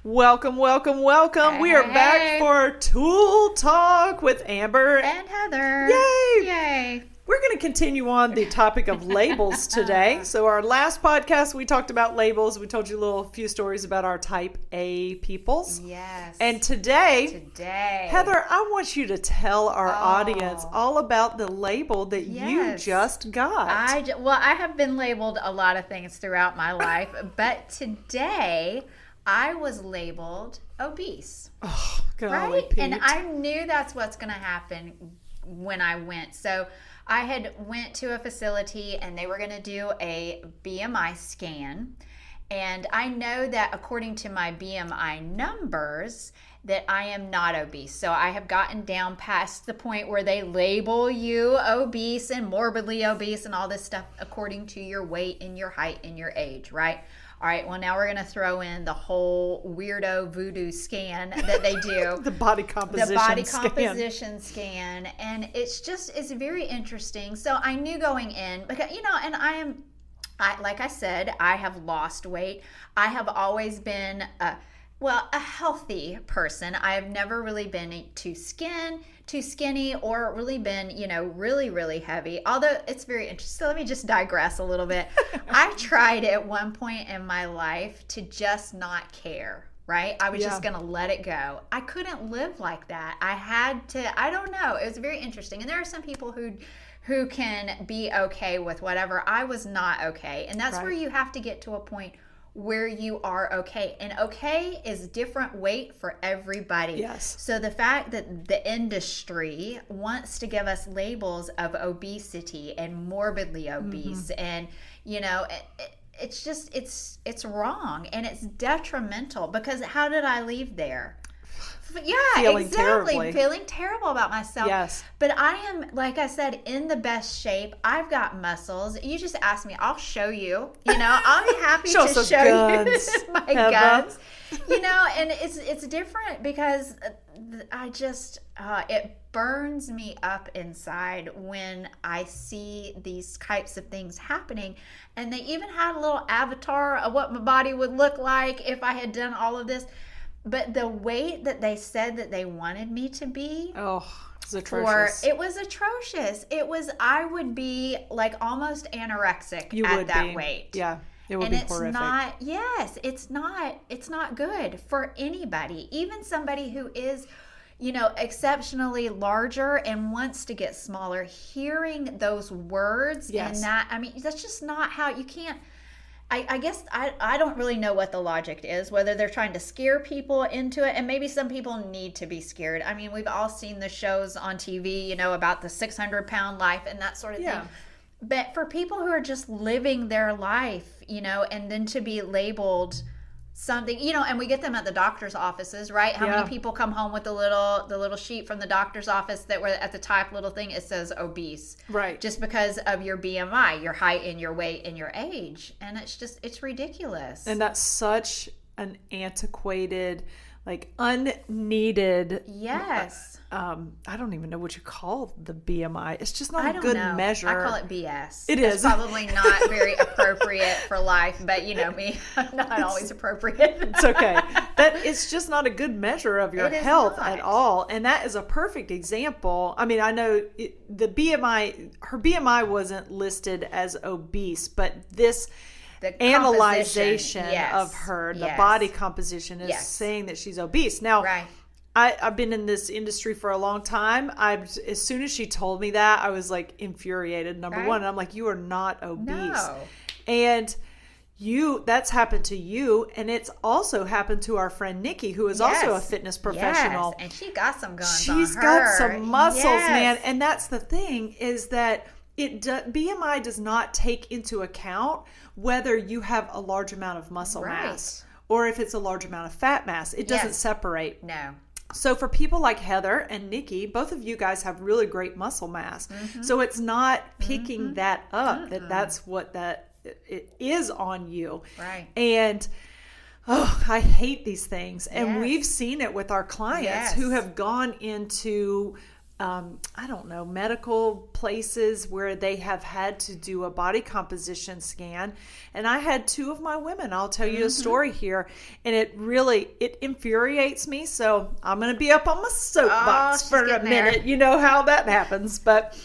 Welcome, welcome, welcome. We are back for Tool Talk with Amber and Heather. Yay! Yay! We're going to continue on the topic of labels today. So our last podcast, we talked about labels. We told you a few stories about our type A peoples. Yes. And today, Heather, I want you to tell our audience all about the label that you just got. I have been labeled a lot of things throughout my life, but today I was labeled obese. Oh, golly, right? Pete. And I knew that's what's going to happen when I went. So I had went to a facility and they were going to do a BMI scan. And I know that according to my BMI numbers that I am not obese. So I have gotten down past the point where they label you obese and morbidly obese and all this stuff according to your weight and your height and your age, right? All right, well, now we're going to throw in the whole weirdo voodoo scan that they do. The body composition scan. And it's very interesting. So I knew going in, because, and like I said, I have lost weight. I have always been a healthy person. I have never really been too skinny, or really been, really, really heavy. Although it's very interesting. So let me just digress a little bit. I tried at one point in my life to just not care, right? I was just going to let it go. I couldn't live like that. I had to, I don't know. It was very interesting. And there are some people who can be okay with whatever. I was not okay. And that's where you have to get to a point where you are okay. And okay is different weight for everybody. Yes. So the fact that the industry wants to give us labels of obesity and morbidly obese and, it's just, it's wrong and it's detrimental, because how did I leave there? Yeah, feeling exactly. Terribly. Feeling terrible about myself. Yes. But I am, like I said, in the best shape. I've got muscles. You just ask me, I'll show you. I'll be happy to show you my guns. And it's different because I just, it burns me up inside when I see these types of things happening. And they even had a little avatar of what my body would look like if I had done all of this. But the weight that they said that they wanted me to be, it was atrocious. It was atrocious. I would be like almost anorexic at that weight. Yeah, it would be horrific. It's not good for anybody. Even somebody who is, exceptionally larger and wants to get smaller, hearing those words and that, that's just not how you can't. I guess I don't really know what the logic is, whether they're trying to scare people into it, and maybe some people need to be scared. We've all seen the shows on TV, about the 600-pound life and that sort of thing. But for people who are just living their life, and then to be labeled something, and we get them at the doctor's offices, right? How many people come home with the little sheet from the doctor's office that were at the top little thing, it says obese, right? Just because of your BMI, your height and your weight and your age. And it's ridiculous. And that's such an antiquated, unneeded. Yes. I don't even know what you call the BMI. It's just not a good measure. I call it BS. It's probably not very appropriate for life, but you know me, I'm not always appropriate. It's okay. It's just not a good measure of your health at all. And that is a perfect example. I know the BMI, her BMI wasn't listed as obese, but this the analyzation of her, the body composition is saying that she's obese. Now, I've been in this industry for a long time. As soon as she told me that, I was infuriated, number one. And I'm like, you are not obese. No. And that's happened to you. And it's also happened to our friend Nikki, who is also a fitness professional. Yes. And she got some guns She's on her. got some muscles, man. And that's the thing, is that BMI does not take into account whether you have a large amount of muscle mass or if it's a large amount of fat mass. It doesn't separate. No. So for people like Heather and Nikki, both of you guys have really great muscle mass. Mm-hmm. So it's not picking that up, that's what it is on you. Right. And I hate these things. And we've seen it with our clients who have gone into I don't know, medical places where they have had to do a body composition scan. And I had 2 of my women. I'll tell you a story here. And it infuriates me. So I'm going to be up on my soapbox for a minute. There. You know how that happens. But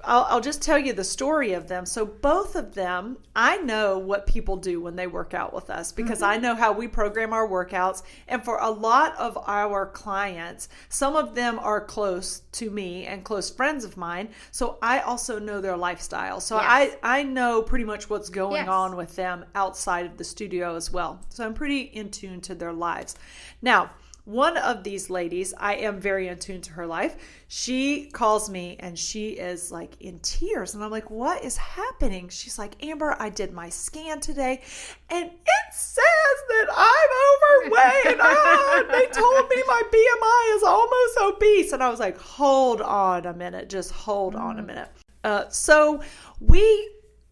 I'll just tell you the story of them. So both of them, I know what people do when they work out with us because I know how we program our workouts. And for a lot of our clients, some of them are close to me and close friends of mine. So I also know their lifestyle. So I know pretty much what's going on with them outside of the studio as well. So I'm pretty in tune to their lives. Now, one of these ladies, I am very in tune to her life. She calls me and she is like in tears. And I'm like, what is happening? She's like, Amber, I did my scan today and it says that I'm overweight. They told me my BMI is almost obese. And I was like, hold on a minute. Just hold on a minute. So we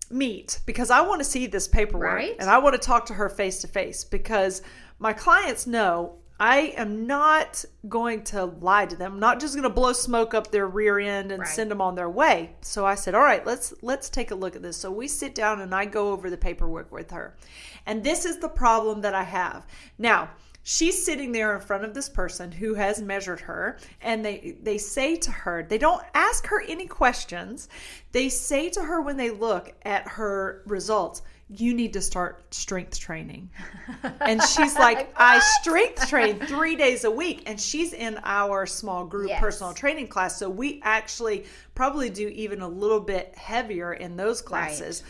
meet because I want to see this paperwork and I want to talk to her face to face because my clients know I am not going to lie to them. I'm not just going to blow smoke up their rear end and send them on their way. So I said, all right, let's take a look at this. So we sit down and I go over the paperwork with her. And this is the problem that I have. Now, she's sitting there in front of this person who has measured her, and they say to her, they don't ask her any questions. They say to her when they look at her results, you need to start strength training. And she's like, I strength train 3 days a week. And she's in our small group personal training class. So we actually probably do even a little bit heavier in those classes.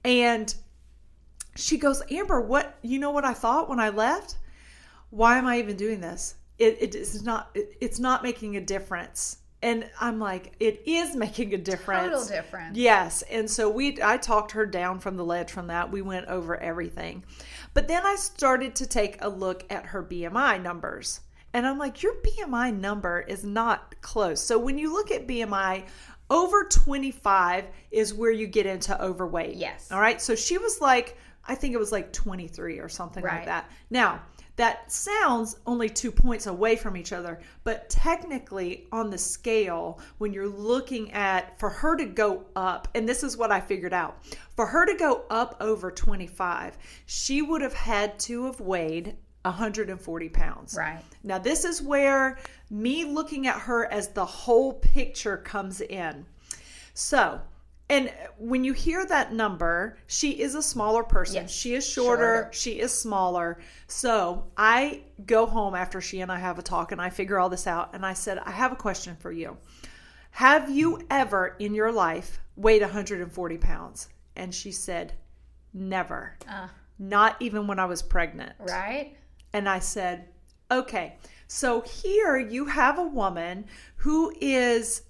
And she goes, Amber, you know what I thought when I left? Why am I even doing this? It's not making a difference. And I'm like, it is making a difference. Total difference. Yes. And so I talked her down from the ledge from that. We went over everything. But then I started to take a look at her BMI numbers. And I'm like, your BMI number is not close. So when you look at BMI, over 25 is where you get into overweight. Yes. All right. So she was like, I think it was like 23 or something like that. Now, that sounds only 2 points away from each other, but technically on the scale, when you're looking at, for her to go up, and this is what I figured out, for her to go up over 25, she would have had to have weighed 140 pounds. Right. Now, this is where me looking at her as the whole picture comes in. So, and when you hear that number, she is a smaller person. Yes. She is shorter. She is smaller. So I go home after she and I have a talk and I figure all this out. And I said, I have a question for you. Have you ever in your life weighed 140 pounds? And she said, never. Not even when I was pregnant. Right. And I said, okay. So here you have a woman who is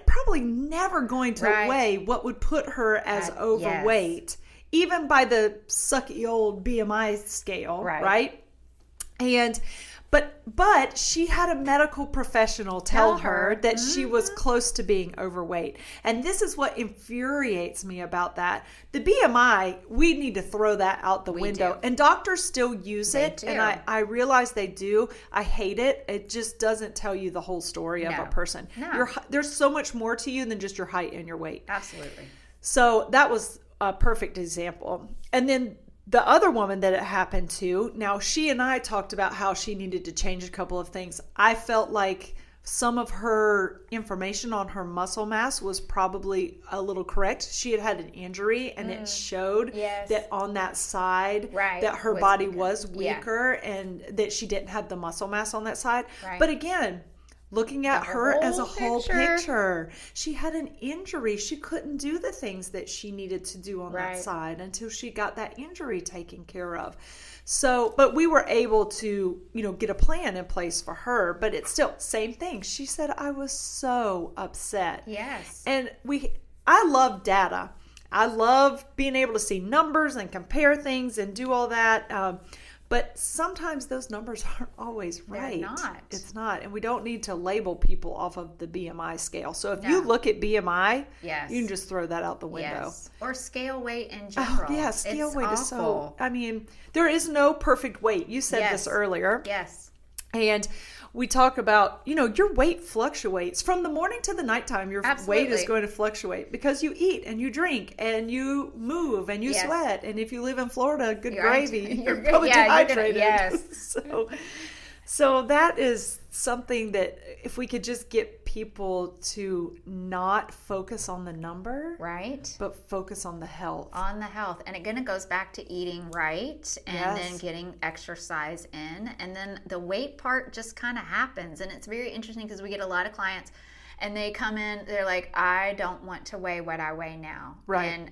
probably never going to weigh what would put her as overweight, even by the sucky old BMI scale, right? And but she had a medical professional tell her that she was close to being overweight. And this is what infuriates me about that. The BMI, we need to throw that out the window. And doctors still use it. And I realize they do. I hate it. It just doesn't tell you the whole story of a person. No. There's so much more to you than just your height and your weight. Absolutely. So that was a perfect example. And then the other woman that it happened to, now she and I talked about how she needed to change a couple of things. I felt like some of her information on her muscle mass was probably a little correct. She had had an injury and it showed that on that side that her body was weaker and that she didn't have the muscle mass on that side. Right. But again, looking at her as a whole picture, she had an injury. She couldn't do the things that she needed to do on that side until she got that injury taken care of. So, but we were able to, get a plan in place for her, but it's still same thing. She said, I was so upset. Yes. And I love data. I love being able to see numbers and compare things and do all that. But sometimes those numbers aren't always right. They're not. It's not. And we don't need to label people off of the BMI scale. So if you look at BMI, you can just throw that out the window. Yes. Or scale weight in general. Oh, yeah, scale weight is so... there is no perfect weight. You said this earlier. Yes. And we talk about, your weight fluctuates from the morning to the nighttime. Your weight is going to fluctuate because you eat and you drink and you move and you sweat. And if you live in Florida, good gravy. You're probably dehydrated. Yes. So that is something that if we could just get people to not focus on the number, right, but focus on the health. And again, it goes back to eating right and then getting exercise in, and then the weight part just kind of happens. And it's very interesting because we get a lot of clients and they come in, they're like, I don't want to weigh what I weigh now. Right.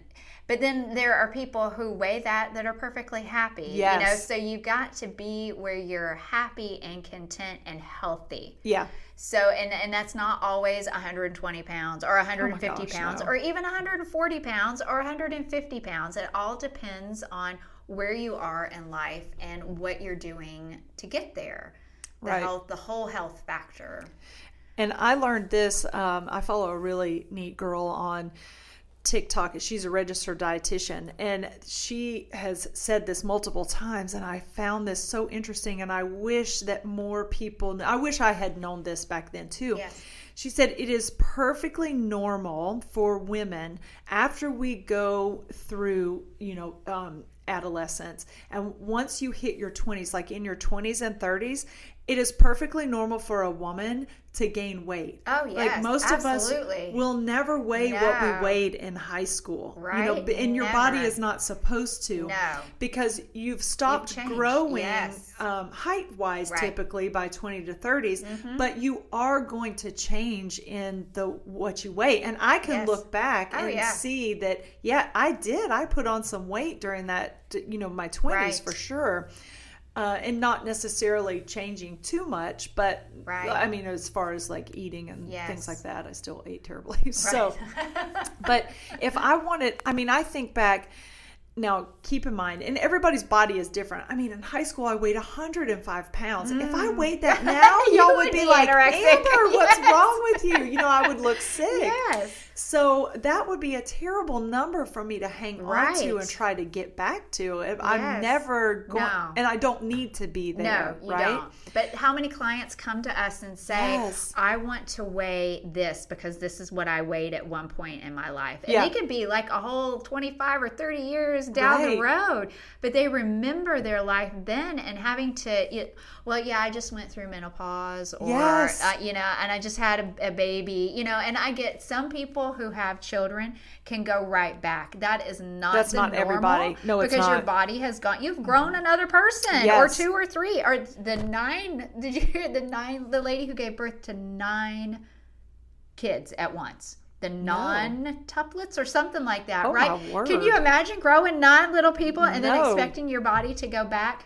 But then there are people who weigh that are perfectly happy. Yes. So you got to be where you're happy and content and healthy. Yeah. So, and that's not always 120 pounds or 150 pounds or even 140 pounds or 150 pounds. It all depends on where you are in life and what you're doing to get there. The whole health factor. And I learned this. I follow a really neat girl on TikTok. She's a registered dietitian, and she has said this multiple times, and I found this so interesting, and I wish that more people, I wish I had known this back then too. Yes. She said it is perfectly normal for women after we go through, adolescence, and once you hit your 20s, like in your 20s and 30s, it is perfectly normal for a woman to gain weight. Oh, yes, like most absolutely. of us will never weigh what we weighed in high school. Right. And your body is not supposed to. No. Because you've stopped growing height-wise typically by 20 to 30s, but you are going to change in what you weigh. And I can look back and see that, I did. I put on some weight during that, my 20s for sure. And not necessarily changing too much, but I mean, as far as like eating and things like that, I still ate terribly. Right. So, but if I wanted, I think back now, keep in mind, and everybody's body is different. I mean, in high school, I weighed 105 pounds. If I weighed that now, y'all would be like, Amber, what's wrong with you? I would look sick. Yes. So that would be a terrible number for me to hang on to and try to get back to. I'm never going, and I don't need to be there. No, you don't. But how many clients come to us and say, I want to weigh this because this is what I weighed at one point in my life. And it could be like a whole 25 or 30 years down the road. But they remember their life then and having to, I just went through menopause or, and I just had a baby, and I get some people who have children can go right back. That's not normal, everybody. No, it's because not. Your body has gone. You've grown another person, or 2 or 3, or the 9. Did you hear the 9? The lady who gave birth to 9 kids at once. The non-tuplets or something like that, right? My word. Can you imagine growing 9 little people and then expecting your body to go back?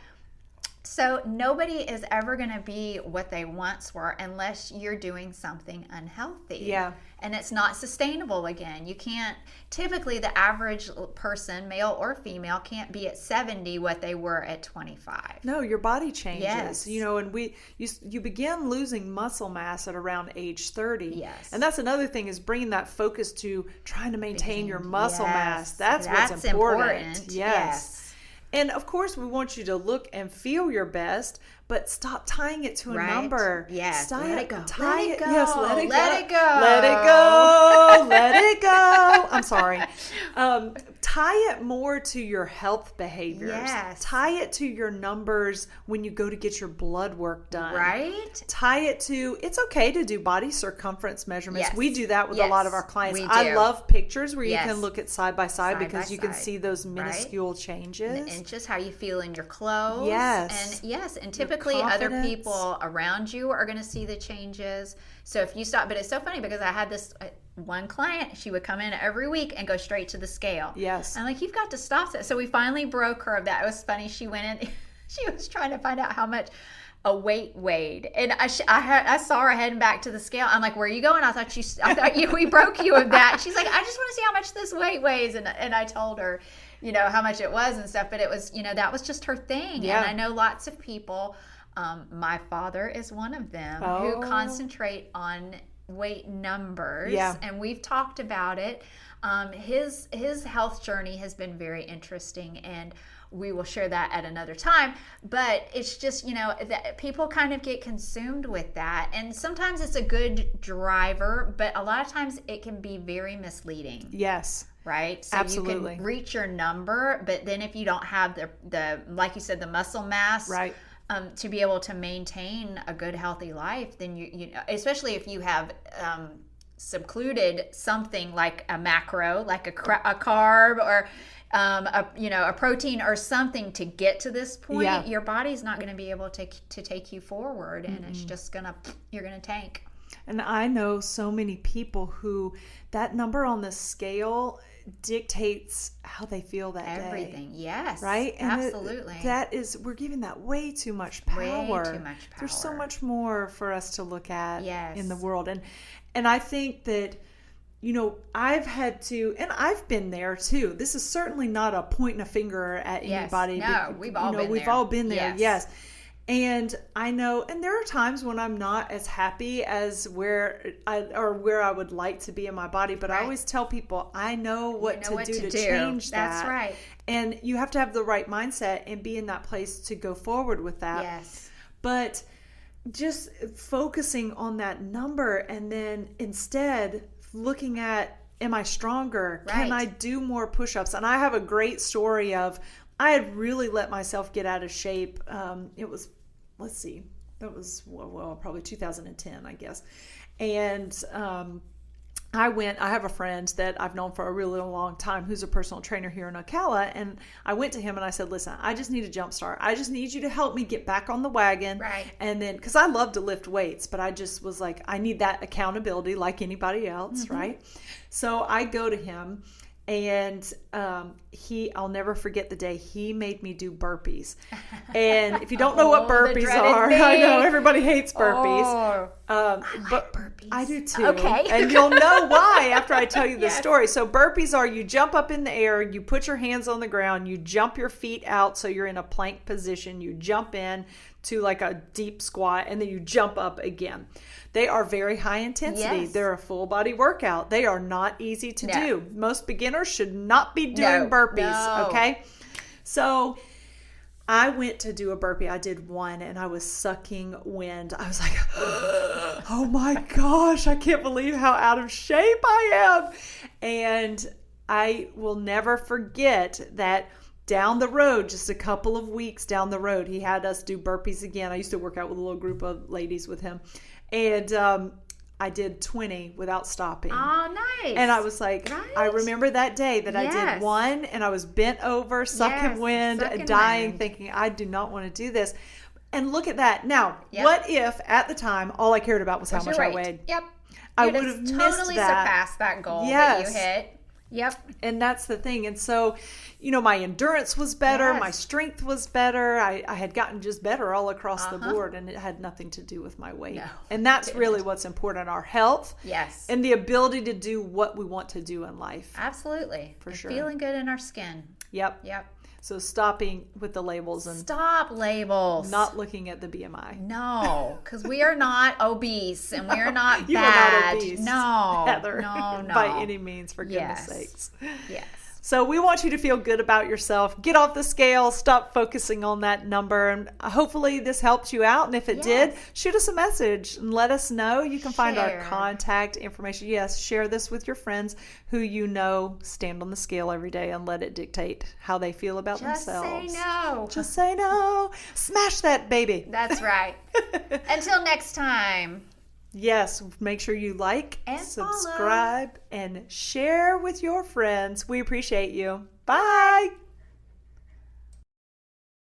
So nobody is ever going to be what they once were unless you're doing something unhealthy. Yeah. And it's not sustainable again. You can't, typically the average person, male or female, can't be at 70 what they were at 25. No, your body changes. Yes. And you begin losing muscle mass at around age 30. Yes. And that's another thing, is bringing that focus to trying to maintain your muscle mass. That's what's important. Yes. And of course, we want you to look and feel your best, but stop tying it to a number. Yes. Let it go. Let it go. Yes, let it go. Let it go. Let it go. Let it go. I'm sorry. Tie it more to your health behaviors. Yes. Tie it to your numbers when you go to get your blood work done. Right. Tie it to, it's okay to do body circumference measurements. Yes. We do that with a lot of our clients. We do. I love pictures where you can look at side by side because you can see those minuscule changes. The inches, how you feel in your clothes. Yes. And typically other people around you are going to see the changes. So if you stop, but it's so funny because I had this one client, she would come in every week and go straight to the scale. Yes. I'm like, you've got to stop that. So we finally broke her of that. It was funny. She went in, she was trying to find out how much a weight weighed, and I saw her heading back to the scale. I'm like, where are you going? I thought we broke you of that. She's like, I just want to see how much this weight weighs, and I told her, how much it was and stuff, but it was, that was just her thing. And I know lots of people, my father is one of them, who concentrate on weight numbers, and we've talked about it. His health journey has been very interesting, and we will share that at another time. But it's just, that people kind of get consumed with that. And sometimes it's a good driver, but a lot of times it can be very misleading. Yes. Right? So absolutely. You can reach your number, but then if you don't have the like you said, the muscle mass, right, to be able to maintain a good, healthy life, then you especially if you have secluded something like a macro, like a carb or a protein or something to get to this point, your body's not going to be able to take you forward, and it's just you're gonna tank. And I know so many people who that number on the scale dictates how they feel that day. Everything, yes. Right? And absolutely. we're giving that way too much power. Way too much power. There's so much more for us to look at in the world. And I think that, I've had to, and I've been there too. This is certainly not a pointing a finger at anybody. No, we've all been there. We've all been there, yes. And I know, and there are times when I'm not as happy as where I would like to be in my body, but I always tell people I know what to do to change that. That's right. And you have to have the right mindset and be in that place to go forward with that. Yes. But just focusing on that number, and then instead looking at, am I stronger? Right. Can I do more push-ups? And I have a great story of, I had really let myself get out of shape. It was, that was probably 2010, I guess. And I have a friend that I've known for a really long time who's a personal trainer here in Ocala. And I went to him and I said, listen, I just need a jump start. I just need you to help me get back on the wagon. Right. And then, because I love to lift weights, but I just was like, I need that accountability like anybody else, right? So I go to him. And I'll never forget the day he made me do burpees. And if you don't know what burpees are, I know everybody hates burpees. I like burpees. I do too. Okay. And you'll know why after I tell you the story. So burpees are, you jump up in the air, you put your hands on the ground, you jump your feet out so you're in a plank position, you jump in to like a deep squat, and then you jump up again. They are very high intensity. Yes. They're a full body workout. They are not easy to do. Most beginners should not be doing burpees, okay? So I went to do a burpee. I did one, and I was sucking wind. I was like, oh my gosh, I can't believe how out of shape I am. And I will never forget that down the road, just a couple of weeks down the road, he had us do burpees again. I used to work out with a little group of ladies with him. And I did 20 without stopping. Oh, nice. And I was like, I remember that day that I did one, and I was bent over, sucking wind, dying, thinking, I do not want to do this. And look at that. Now, what if at the time all I cared about was how much I weighed? Yep. I would have totally surpassed that goal that you hit. Yep. And that's the thing. And so, my endurance was better. My strength was better. I had gotten just better all across the board, and it had nothing to do with my weight. No, and that's really what's important, our health. Yes. And the ability to do what we want to do in life. Absolutely. For sure. Feeling good in our skin. Yep. So stopping with the labels and stop labels. Not looking at the BMI. No, because we are not obese and we are not you bad. Are not obese, no, Heather, no, by any means, for goodness sakes. Yes. So we want you to feel good about yourself. Get off the scale. Stop focusing on that number. And hopefully this helped you out. And if it did, shoot us a message and let us know. You can find our contact information. Yes, share this with your friends who you know stand on the scale every day and let it dictate how they feel about themselves. Just say no. Just say no. Smash that baby. That's right. Until next time. Yes, make sure you like, and subscribe, and share with your friends. We appreciate you. Bye.